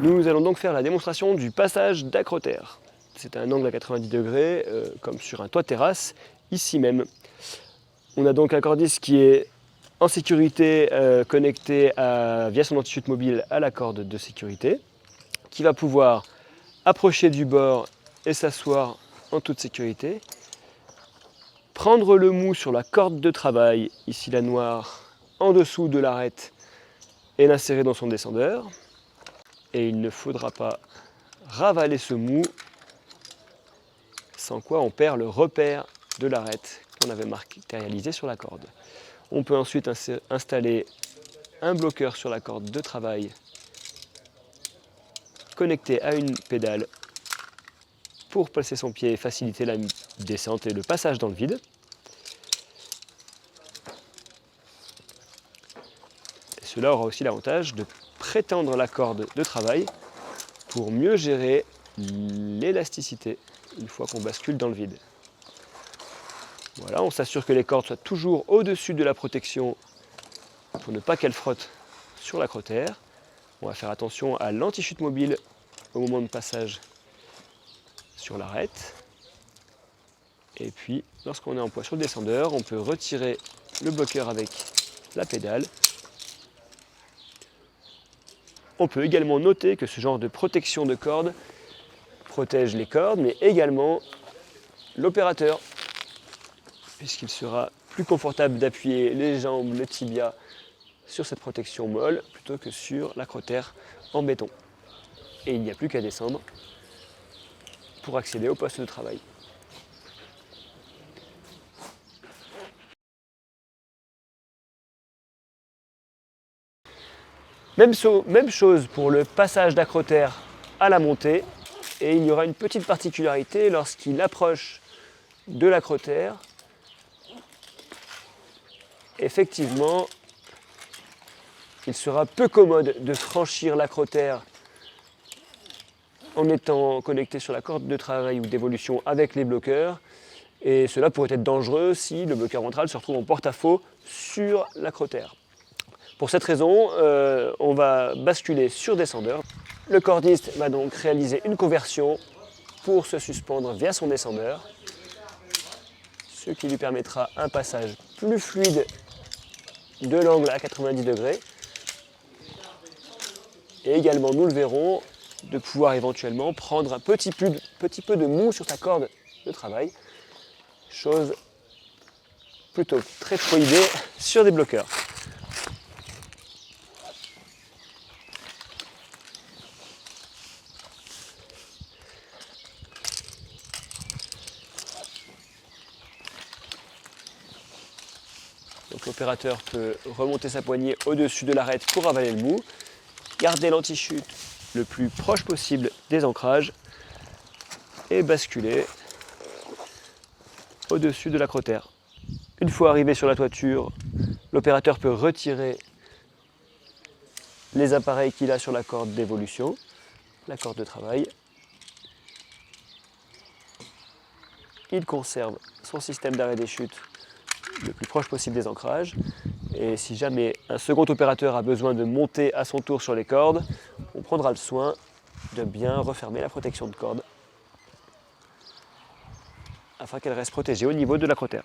Nous allons donc faire la démonstration du passage d'acrotère. C'est un angle à 90 degrés, comme sur un toit de terrasse, ici même. On a donc un cordiste qui est en sécurité connecté via son anti-chute mobile à la corde de sécurité, qui va pouvoir approcher du bord et s'asseoir en toute sécurité, prendre le mou sur la corde de travail, ici la noire, en dessous de l'arête, et l'insérer dans son descendeur. Et il ne faudra pas ravaler ce mou, sans quoi on perd le repère de l'arête qu'on avait matérialisé sur la corde. On peut ensuite installer un bloqueur sur la corde de travail connecté à une pédale pour placer son pied et faciliter la descente et le passage dans le vide. Et cela aura aussi l'avantage de prétendre la corde de travail pour mieux gérer l'élasticité une fois qu'on bascule dans le vide. Voilà, on s'assure que les cordes soient toujours au-dessus de la protection pour ne pas qu'elles frottent sur l'acrotère. On va faire attention à l'anti-chute mobile au moment de passage sur l'arête. Et puis, lorsqu'on est en poids sur le descendeur, on peut retirer le bloqueur avec la pédale. On peut également noter que ce genre de protection de corde protège les cordes, mais également l'opérateur, puisqu'il sera plus confortable d'appuyer les jambes, le tibia sur cette protection molle plutôt que sur l'acrotère en béton. Et il n'y a plus qu'à descendre pour accéder au poste de travail. Même chose pour le passage d'acrotère à la montée, et il y aura une petite particularité lorsqu'il approche de l'acrotère. Effectivement, il sera peu commode de franchir l'acrotère en étant connecté sur la corde de travail ou d'évolution avec les bloqueurs, et cela pourrait être dangereux si le bloqueur ventral se retrouve en porte-à-faux sur l'acrotère. Pour cette raison, on va basculer sur descendeur. Le cordiste va donc réaliser une conversion pour se suspendre via son descendeur, ce qui lui permettra un passage plus fluide de l'angle à 90 degrés. Et également, nous le verrons, de pouvoir éventuellement prendre un petit peu de mou sur sa corde de travail, chose plutôt très prohibée sur des bloqueurs. Donc l'opérateur peut remonter sa poignée au-dessus de l'arête pour avaler le mou, garder l'anti-chute le plus proche possible des ancrages et basculer au-dessus de l'acrotère. Une fois arrivé sur la toiture, l'opérateur peut retirer les appareils qu'il a sur la corde d'évolution, la corde de travail. Il conserve son système d'arrêt des chutes le plus proche possible des ancrages. Et si jamais un second opérateur a besoin de monter à son tour sur les cordes, on prendra le soin de bien refermer la protection de corde afin qu'elle reste protégée au niveau de l'acrotère.